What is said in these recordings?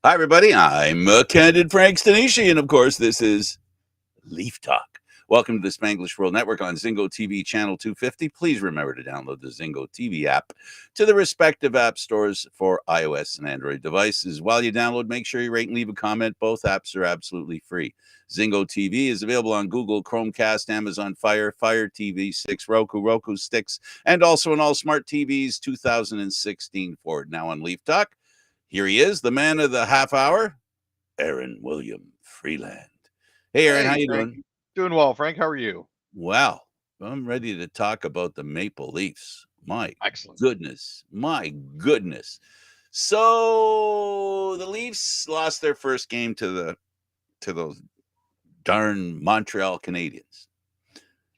Hi, everybody. I'm Candid Frank Stanisci, and of course, this is Leaf Talk. Welcome to the Spanglish World Network on Zingo TV channel 250. Please remember to download the Zingo TV app to the respective app stores for iOS and Android devices. While you download, make sure you rate and leave a comment. Both apps are absolutely free. Zingo TV is available on Google, Chromecast, Amazon Fire, Fire TV 6, Roku Sticks, and also on all smart TVs 2016 forward. Now on Leaf Talk, here he is, the man of the half hour, Aaron William Freeland. Hey, Aaron, how Hey, you Frank. doing? Doing well, Frank. How are you? Well, I'm ready to talk about the Maple Leafs. My Excellent. goodness. My goodness. So the Leafs lost their first game to those darn Montreal Canadiens.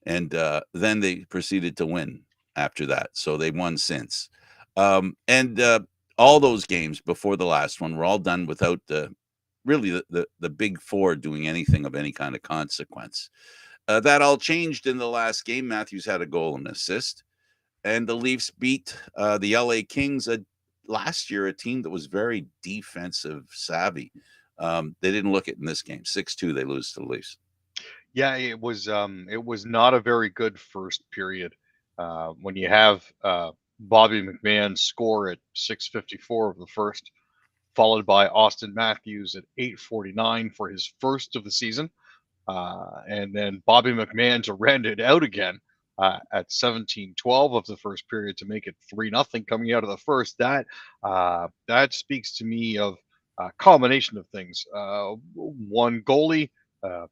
And then they proceeded to win after that. So they won since. And all those games before the last one were all done without the big four doing anything of any kind of consequence. That all changed in the last game. Matthews had a goal and assist, and the Leafs beat the LA Kings last year, a team that was very defensive savvy. They didn't look it in this game. 6-2, they lose to the Leafs. Yeah, it was not a very good first period. When you have Bobby McMahon score at 6:54 of the first, followed by Austin Matthews at 8:49 for his first of the season, and then Bobby McMahon to round it out again at 17:12 of the first period to make it 3-0 coming out of the first. That speaks to me of a combination of things. One, goalie.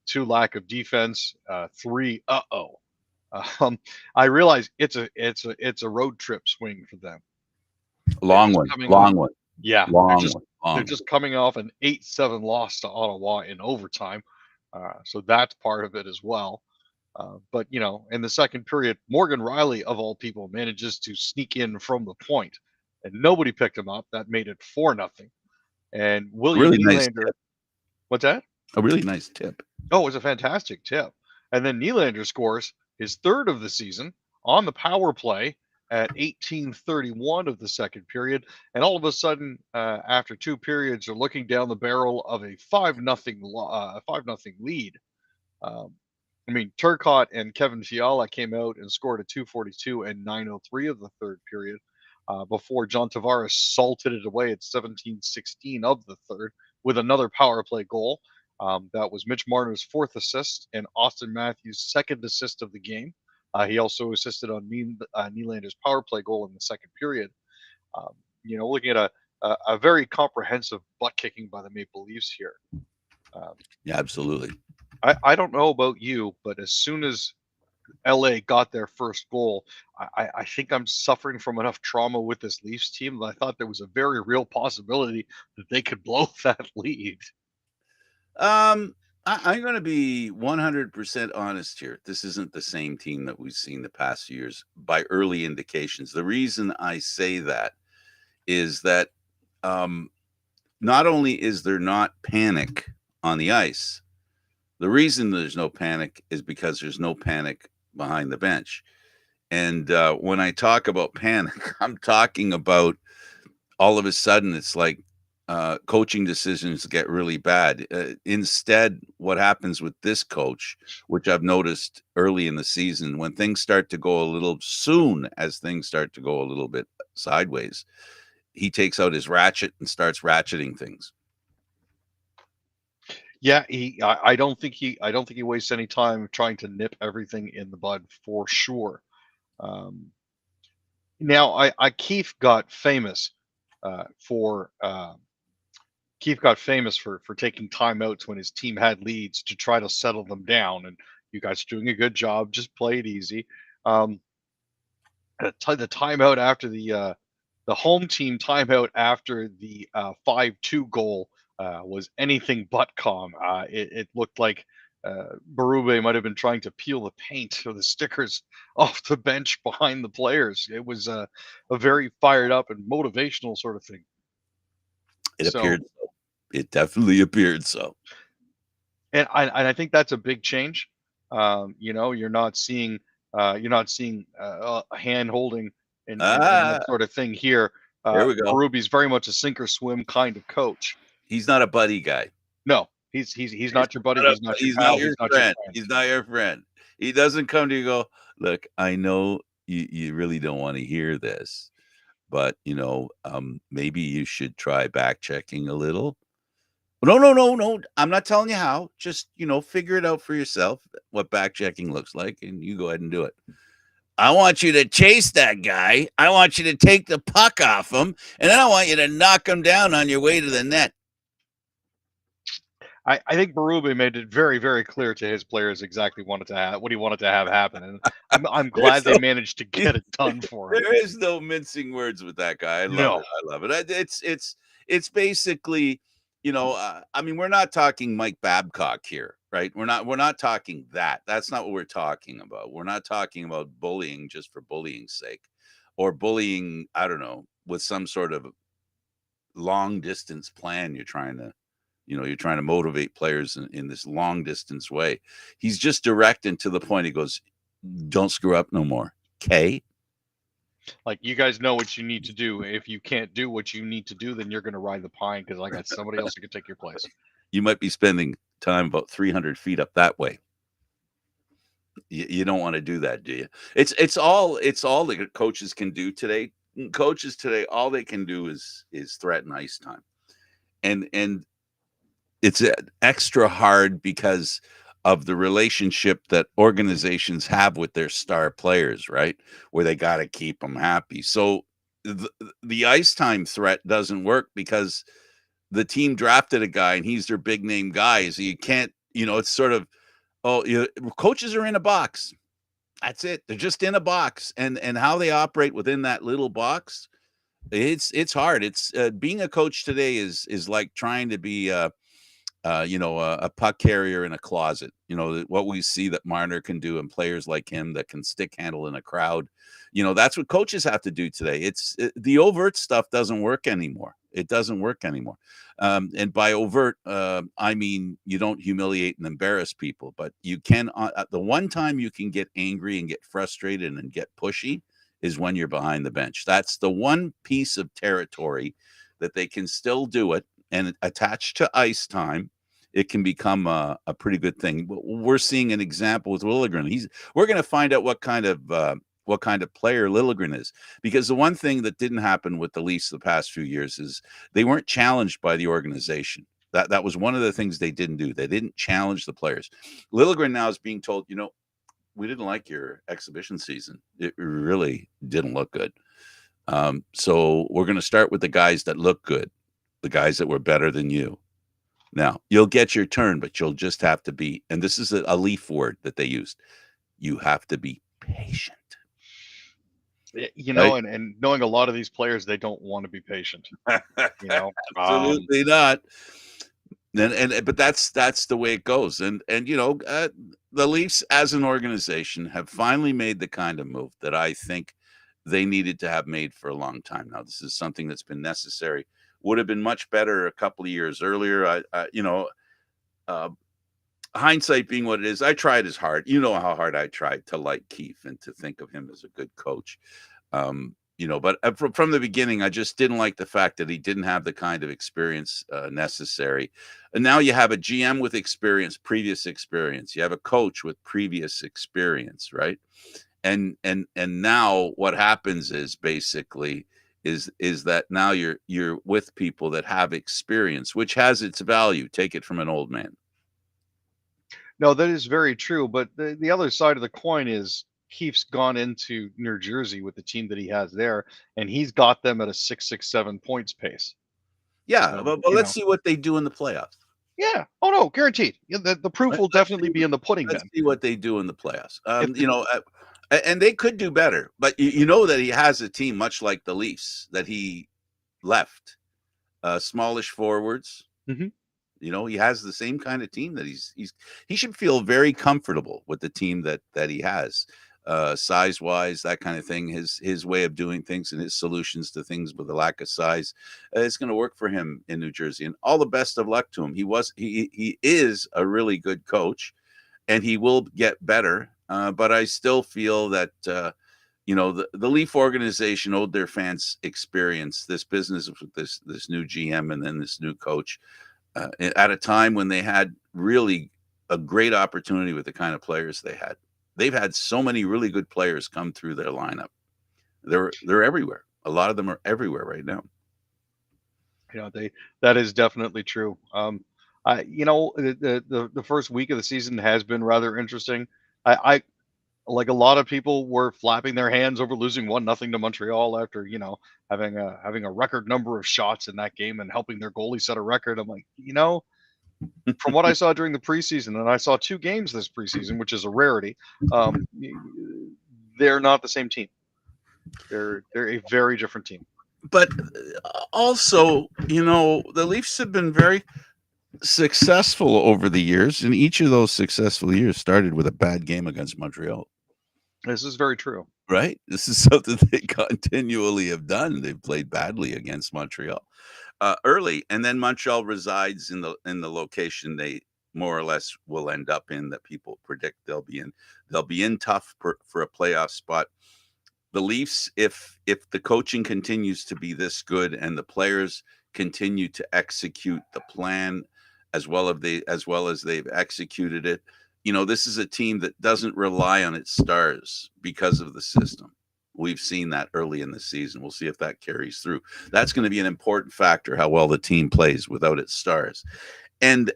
Two, lack of defense. Three, um, I realize it's a road trip swing for them. Long one, long one, Yeah, they're long just one, they're long one. just coming off an 8-7 loss to Ottawa in overtime, so that's part of it as well. But in the second period, Morgan Riley of all people manages to sneak in from the point, and nobody picked him up. That made it 4-0. And William Really nice Nylander, tip. what's that? A really nice tip. Oh, it was a fantastic tip. And then Nylander scores his third of the season on the power play at 18:31 of the second period. And all of a sudden, after two periods, are looking down the barrel of a 5-0 lead. Um, Turcotte and Kevin Fiala came out and scored a 2:42 and 9:03 of the third period before John Tavares salted it away at 17:16 of the third with another power play goal. That was Mitch Marner's fourth assist and Austin Matthews' second assist of the game. He also assisted on Nylander's power play goal in the second period. Looking at a very comprehensive butt kicking by the Maple Leafs here. Yeah, absolutely. I don't know about you, but as soon as LA got their first goal, I think I'm suffering from enough trauma with this Leafs team that I thought there was a very real possibility that they could blow that lead. I'm going to be 100% honest here. This isn't the same team that we've seen the past few years by early indications. The reason I say that is that not only is there not panic on the ice, the reason there's no panic is because there's no panic behind the bench. And when I talk about panic, I'm talking about all of a sudden it's like coaching decisions get really bad. Instead, what happens with this coach, which I've noticed early in the season, when things start to go a little soon as things start to go a little bit sideways, he takes out his ratchet and starts ratcheting things. Yeah, I don't think he wastes any time trying to nip everything in the bud for sure. Um, Now, Keith got famous for taking timeouts when his team had leads to try to settle them down. And you guys are doing a good job. Just play it easy. Um, the timeout after the home team timeout after the 5-2 goal was anything but calm. It looked like Berube might have been trying to peel the paint or the stickers off the bench behind the players. It was a very fired up and motivational sort of thing. It So, appeared so. It definitely appeared so. and I think that's a big change. You're not seeing a hand holding and Ah, that sort of thing here. there we go. Berube's very much a sink or swim kind of coach. He's not a buddy guy. No, he's not your buddy. He's not your He's not pal. your He's not your friend. friend. He's not your friend. He doesn't come to you and go, look, I know you really don't want to hear this, but maybe you should try back checking a little. No, no, no, no. I'm not telling you how. Just, figure it out for yourself what back checking looks like, and you go ahead and do it. I want you to chase that guy. I want you to take the puck off him, and then I want you to knock him down on your way to the net. I think Berube made it very, very clear to his players exactly what he wanted to have happen, and I'm glad they managed to get it done for him. There is no mincing words with that guy. I love it. I love it. It's basically, we're not talking Mike Babcock here, right? We're not talking that. That's not what we're talking about. We're not talking about bullying just for bullying's sake, or bullying, I don't know, with some sort of long distance plan you're trying to motivate players in this long distance way. He's just direct and to the point. He goes, don't screw up no more. Okay. Like, you guys know what you need to do. If you can't do what you need to do, then you're going to ride the pine because I got somebody else who can take your place. You might be spending time about 300 feet up that way. You don't want to do that, do you? It's all the coaches can do today. Coaches today, all they can do is threaten ice time. And it's extra hard because of the relationship that organizations have with their star players, right? Where they got to keep them happy. So the ice time threat doesn't work because the team drafted a guy and he's their big name guy. So you can't, it's sort of, coaches are in a box. That's it. They're just in a box, and how they operate within that little box, it's hard. It's being a coach today is like trying to be a puck carrier in a closet. What we see that Marner can do, and players like him that can stick handle in a crowd. That's what coaches have to do today. The overt stuff doesn't work anymore. It doesn't work anymore. And by overt, I mean you don't humiliate and embarrass people, but you can. The one time you can get angry and get frustrated and get pushy is when you're behind the bench. That's the one piece of territory that they can still do it, and attached to ice time, it can become a pretty good thing. We're seeing an example with Liljegren. We're going to find out what kind of player Liljegren is, because the one thing that didn't happen with the Leafs the past few years is they weren't challenged by the organization. That was one of the things they didn't do. They didn't challenge the players. Liljegren now is being told, we didn't like your exhibition season. It really didn't look good. So we're going to start with the guys that look good, the guys that were better than you. Now, you'll get your turn, but you'll just have to be, and this is a Leaf word that they used, you have to be patient. Right? And knowing a lot of these players, they don't want to be patient. Absolutely not. But that's the way it goes. And the Leafs as an organization have finally made the kind of move that I think they needed to have made for a long time now. This is something that's been necessary. Would have been much better a couple of years earlier. Hindsight being what it is, I tried as hard. You know how hard I tried to like Keefe and to think of him as a good coach. But from the beginning, I just didn't like the fact that he didn't have the kind of experience necessary. And now you have a GM with experience, previous experience. You have a coach with previous experience, right? And now what happens is basically is that now you're with people that have experience, which has its value. Take it from an old man. No, that is very true. But the other side of the coin is Keefe's gone into New Jersey with the team that he has there, and he's got them at a 6-7 points pace. Yeah, but let's see what they do in the playoffs. Yeah. Oh no, guaranteed. The proof will definitely be in the pudding. Let's see what they do in the playoffs. And they could do better, but you know that he has a team much like the Leafs that he left, smallish forwards. Mm-hmm. He has the same kind of team that he should feel very comfortable with the team that he has, size wise, that kind of thing. His way of doing things and his solutions to things with a lack of size is going to work for him in New Jersey. And all the best of luck to him. He is a really good coach, and he will get better. But I still feel that the Leaf organization owed their fans experience this business with this new GM and then this new coach at a time when they had really a great opportunity with the kind of players they had. They've had so many really good players come through their lineup. They're everywhere. A lot of them are everywhere right now. They that is definitely true. The first week of the season has been rather interesting. I like a lot of people were flapping their hands over losing 1-0 to Montreal after having a record number of shots in that game and helping their goalie set a record. I'm like, from what I saw during the preseason, and I saw 2 games this preseason, which is a rarity, they're not the same team. They're a very different team. But also, the Leafs have been very successful over the years, and each of those successful years started with a bad game against Montreal. This is very true. Right? This is something they continually have done. They've played badly against Montreal early, and then Montreal resides in the location they more or less will end up in, that people predict they'll be in. They'll be in tough for a playoff spot. The Leafs, if the coaching continues to be this good and the players continue to execute the plan as well as they've executed it, this is a team that doesn't rely on its stars because of the system. We've seen that early in the season. We'll see if that carries through. That's going to be an important factor, how well the team plays without its stars. And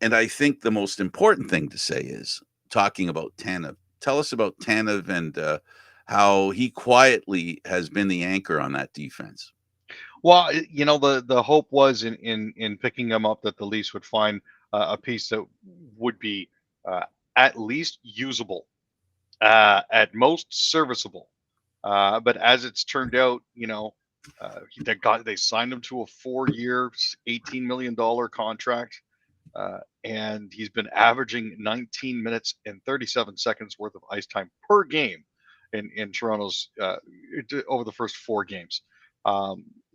I think the most important thing to say is talking about Tanev. Tell us about Tanev and how he quietly has been the anchor on that defense. Well, the hope was in picking him up that the Leafs would find a piece that would be at least usable, at most serviceable. But as it's turned out, they signed him to a 4-year, $18 million contract, and he's been averaging 19 minutes and 37 seconds worth of ice time per game in Toronto's over the first 4 games.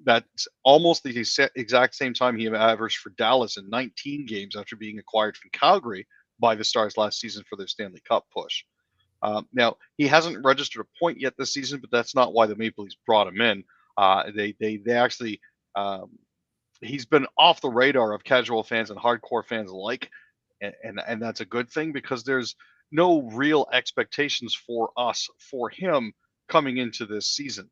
That's almost the exact same time he averaged for Dallas in 19 games after being acquired from Calgary by the Stars last season for their Stanley Cup push. Now, he hasn't registered a point yet this season, but that's not why the Maple Leafs brought him in. They actually, he's been off the radar of casual fans and hardcore fans alike, and that's a good thing, because there's no real expectations for him coming into this season.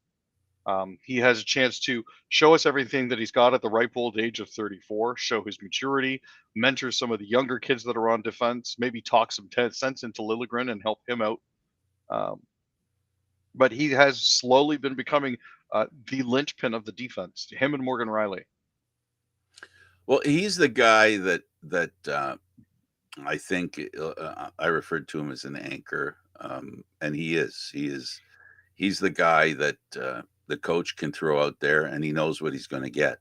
He has a chance to show us everything that he's got at the ripe old age of 34, show his maturity, mentor some of the younger kids that are on defense, maybe talk some sense into Liljegren and help him out. But he has slowly been becoming the linchpin of the defense, him and Morgan Riley. Well, he's the guy that I think I referred to him as an anchor, and he is. He's the guy that the coach can throw out there, and he knows what he's going to get.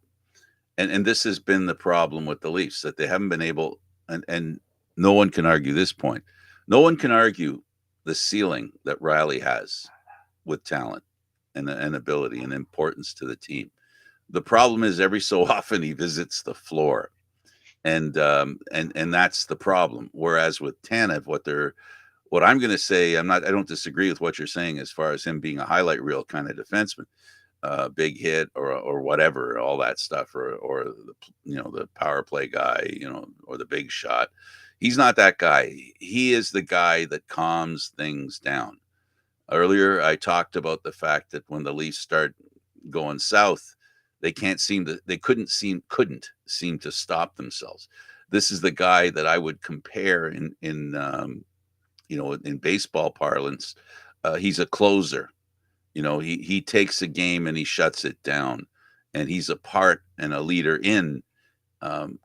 And this has been the problem with the Leafs, that they haven't been able, and no one can argue this point. No one can argue the ceiling that Riley has with talent and ability and importance to the team. The problem is every so often he visits the floor, and that's the problem. Whereas with Tanev, what I'm going to say, I don't disagree with what you're saying as far as him being a highlight reel kind of defenseman, big hit or whatever, all that stuff, or the power play guy, or the big shot. He's not that guy. He is the guy that calms things down. Earlier, I talked about the fact that when the Leafs start going south, they couldn't seem to stop themselves. This is the guy that I would compare in baseball parlance. He's a closer. He takes a game and he shuts it down, and he's a part and a leader in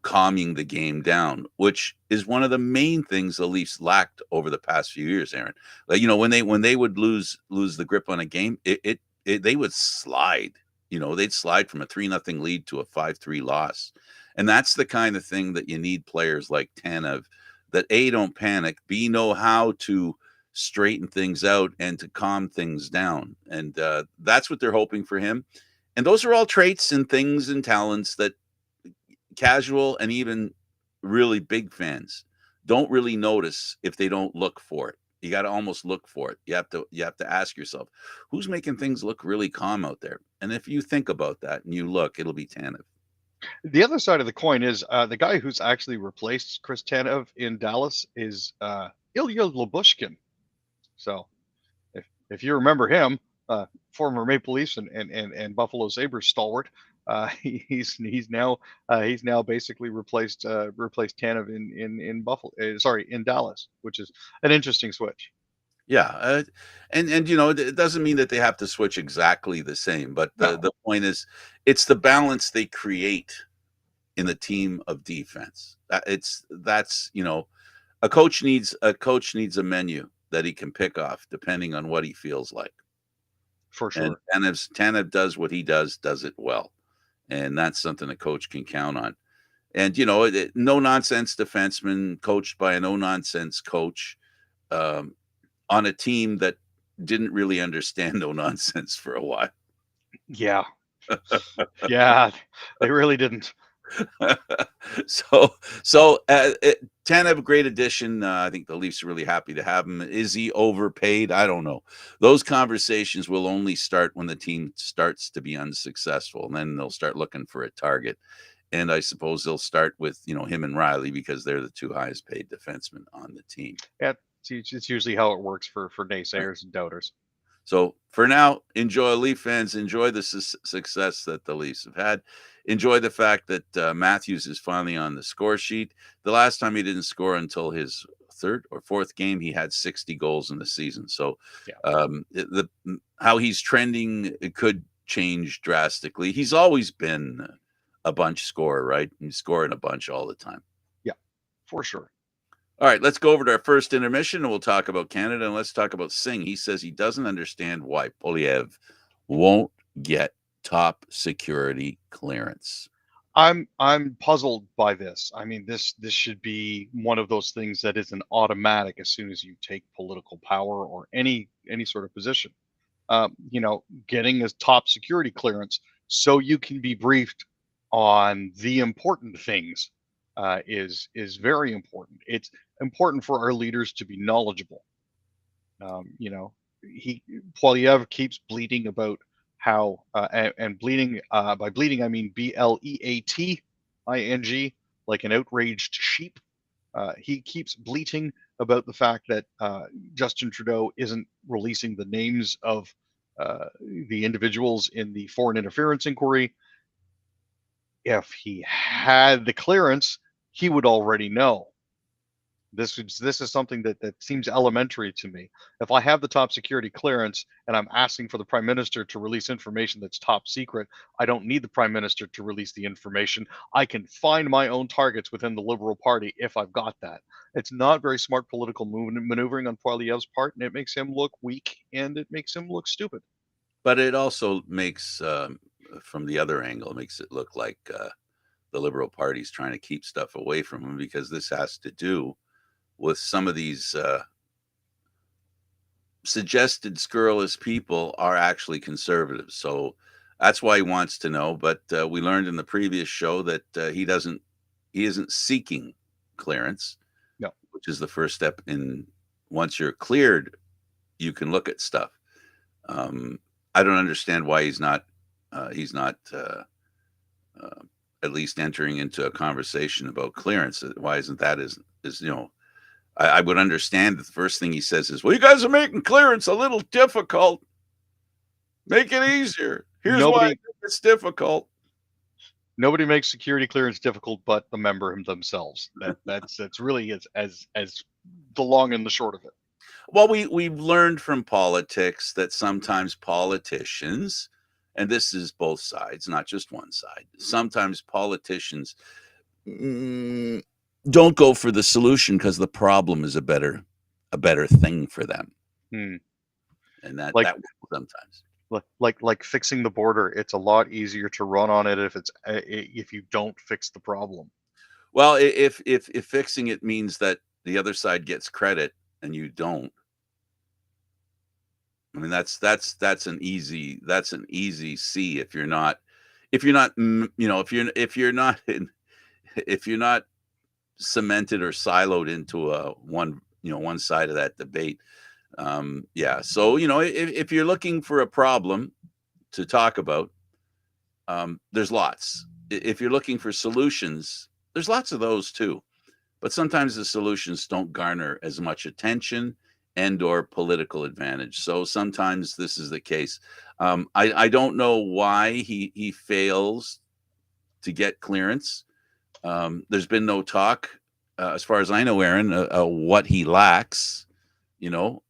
calming the game down, which is one of the main things the Leafs lacked over the past few years, Aaron. Like, when they would lose the grip on a game, they would slide. They'd slide from a 3-0 lead to a 5-3 loss. And that's the kind of thing that you need players like Tanev, that A, don't panic, B, know how to straighten things out and to calm things down. And that's what they're hoping for him. And those are all traits and things and talents that casual and even really big fans don't really notice if they don't look for it. You got to almost look for it. You have to ask yourself, who's making things look really calm out there? And if you think about that and you look, it'll be Tanev. The other side of the coin is the guy who's actually replaced Chris Tanev in Dallas is Ilya Lyubushkin. So if you remember him, former Maple Leafs and Buffalo Sabres stalwart, he's now basically replaced Tanev in Buffalo. In Dallas, which is an interesting switch. Yeah, and it doesn't mean that they have to switch exactly the same, but the point is, it's the balance they create in the team of defense. That's a coach needs a menu that he can pick off depending on what he feels like. For sure. And Tanev does what he does it well, and that's something a coach can count on. And no nonsense defenseman coached by a no nonsense coach. On a team that didn't really understand no nonsense for a while. Yeah. Yeah, they really didn't. So Tanev, a great addition. I think the Leafs are really happy to have him. Is he overpaid? I don't know. Those conversations will only start when the team starts to be unsuccessful, and then they'll start looking for a target. And I suppose they'll start with him and Riley because they're the two highest paid defensemen on the team. Yeah, it's usually how it works for naysayers and doubters. So for now, enjoy, Leaf fans. Enjoy the success that the Leafs have had. Enjoy the fact that Matthews is finally on the score sheet. The last time he didn't score until his third or fourth game, he had 60 goals in the season. So how he's trending, it could change drastically. He's always been a bunch scorer, right? He's scoring a bunch all the time. Yeah, for sure. All right, let's go over to our first intermission, and we'll talk about Canada, and let's talk about Singh. He says he doesn't understand why Poilievre won't get top security clearance. I'm puzzled by this. I mean, this should be one of those things that is an automatic as soon as you take political power or any sort of position. Getting a top security clearance so you can be briefed on the important things is very important. It's important for our leaders to be knowledgeable. Poilievre keeps bleating about how and bleating by bleating I mean BLEATING, like an outraged sheep. He keeps bleating about the fact that Justin Trudeau isn't releasing the names of the individuals in the foreign interference inquiry. If he had the clearance, he would already know. This is something that seems elementary to me. If I have the top security clearance and I'm asking for the Prime Minister to release information that's top secret, I don't need the Prime Minister to release the information. I can find my own targets within the Liberal Party if I've got that. It's not very smart political maneuvering on Poilievre's part, and it makes him look weak and it makes him look stupid. But it also makes, from the other angle, it makes it look like the Liberal Party's trying to keep stuff away from him, because this has to do with some of these suggested scurrilous people are actually conservatives. So that's why he wants to know. But we learned in the previous show that he isn't seeking clearance. No. Which is the first step in, once you're cleared, you can look at stuff. I don't understand why he's not at least entering into a conversation about clearance. Why isn't that I would understand that the first thing he says is, well, you guys are making clearance a little difficult. Make it easier. Here's why I think it's difficult. Nobody makes security clearance difficult but the member themselves. That's really as the long and the short of it. Well, we've learned from politics that sometimes politicians, and this is both sides, not just one side, sometimes politicians don't go for the solution because the problem is a better thing for them. And that sometimes. Like fixing the border, it's a lot easier to run on it if you don't fix the problem. Well, if fixing it means that the other side gets credit and you don't, I mean that's an easy C. If you're not cemented or siloed into a one one side of that debate. Yeah. So, if you're looking for a problem to talk about, there's lots. If you're looking for solutions, there's lots of those too. But sometimes the solutions don't garner as much attention and or political advantage. So sometimes this is the case. I don't know why he fails to get clearance. There's been no talk, as far as I know, Aaron, what he lacks. I don't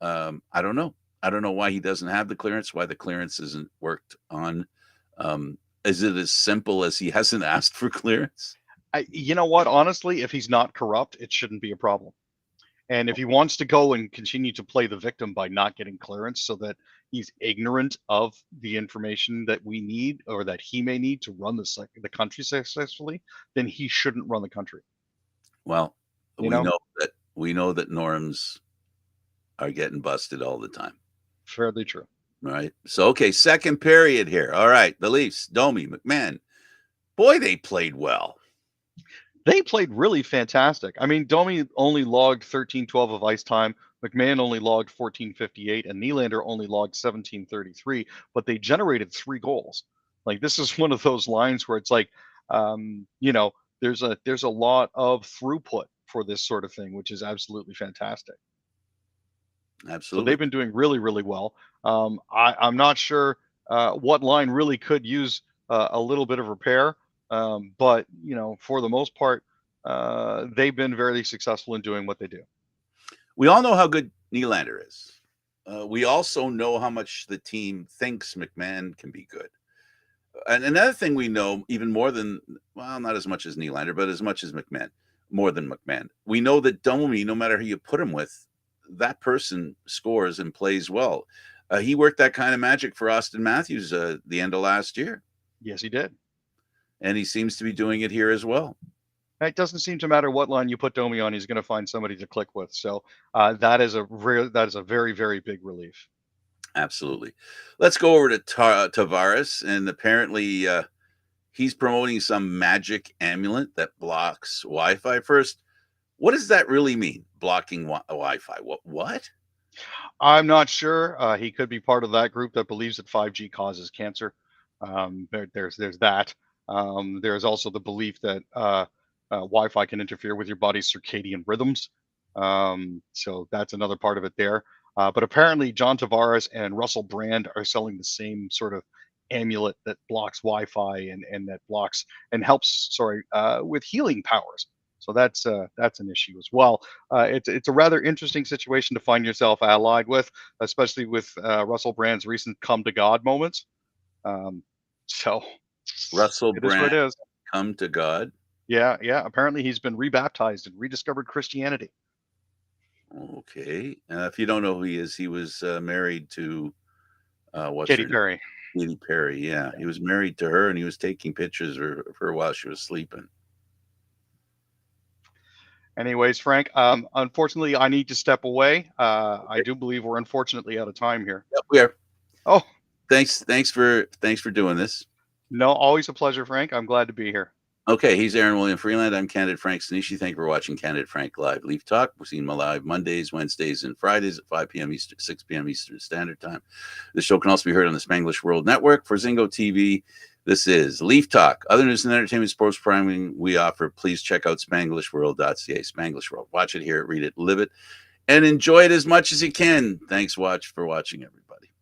know. I don't know why he doesn't have the clearance, why the clearance isn't worked on. Is it as simple as he hasn't asked for clearance? You know what? Honestly, if he's not corrupt, it shouldn't be a problem. And if he wants to go and continue to play the victim by not getting clearance so that he's ignorant of the information that we need or that he may need to run the country successfully, then he shouldn't run the country. Well, we know that norms are getting busted all the time. Fairly true. Right. So, okay, second period here. All right, the Leafs, Domi, McMahon. Boy, they played well. They played really fantastic. I mean, Domi only logged 13:12 of ice time. McMahon only logged 14:58, and Nylander only logged 17:33. But they generated 3 goals. Like, this is one of those lines where it's like, there's a lot of throughput for this sort of thing, which is absolutely fantastic. Absolutely. So they've been doing really, really well. I'm not sure what line really could use a little bit of repair. But for the most part, they've been very successful in doing what they do. We all know how good Nylander is. We also know how much the team thinks McMahon can be good. And another thing we know, even more than, well, not as much as Nylander, but as much as McMahon, more than McMahon. We know that Domi, no matter who you put him with, that person scores and plays well. He worked that kind of magic for Austin Matthews the end of last year. Yes, he did. And he seems to be doing it here as well. It doesn't seem to matter what line you put Domi on; he's going to find somebody to click with. So that is a very, very big relief. Absolutely. Let's go over to Tavares, and apparently he's promoting some magic amulet that blocks Wi-Fi. First, what does that really mean? Blocking Wi-Fi? What? I'm not sure. He could be part of that group that believes that 5G causes cancer. There's that. There's also the belief that Wi-Fi can interfere with your body's circadian rhythms. So that's another part of it there. But apparently John Tavares and Russell Brand are selling the same sort of amulet that blocks Wi-Fi and that blocks and helps, with healing powers. So that's an issue as well. It's a rather interesting situation to find yourself allied with, especially with Russell Brand's recent come to God moments. So Russell it is what Brand it is. come to God. Yeah. Apparently, he's been rebaptized and rediscovered Christianity. Okay. If you don't know who he is, he was married to Katy Perry. Katy Perry. Yeah, he was married to her, and he was taking pictures of her while she was sleeping. Anyways, Frank, unfortunately, I need to step away. I do believe we're unfortunately out of time here. Yep, we are. Oh, thanks for doing this. No, always a pleasure, Frank. I'm glad to be here. Okay, he's Aaron William Freeland. I'm Candid Frank Stanisci. Thank you for watching Candid Frank Live Leaf Talk. We're seeing live Mondays, Wednesdays, and Fridays at 5 p.m. Eastern, 6 p.m. Eastern Standard Time. This show can also be heard on the Spanglish World Network. For Zingo TV, this is Leaf Talk. Other news and entertainment, sports programming we offer, please check out SpanglishWorld.ca. Spanglish World. Watch it, hear it, read it, live it, and enjoy it as much as you can. Thanks for watching, everybody.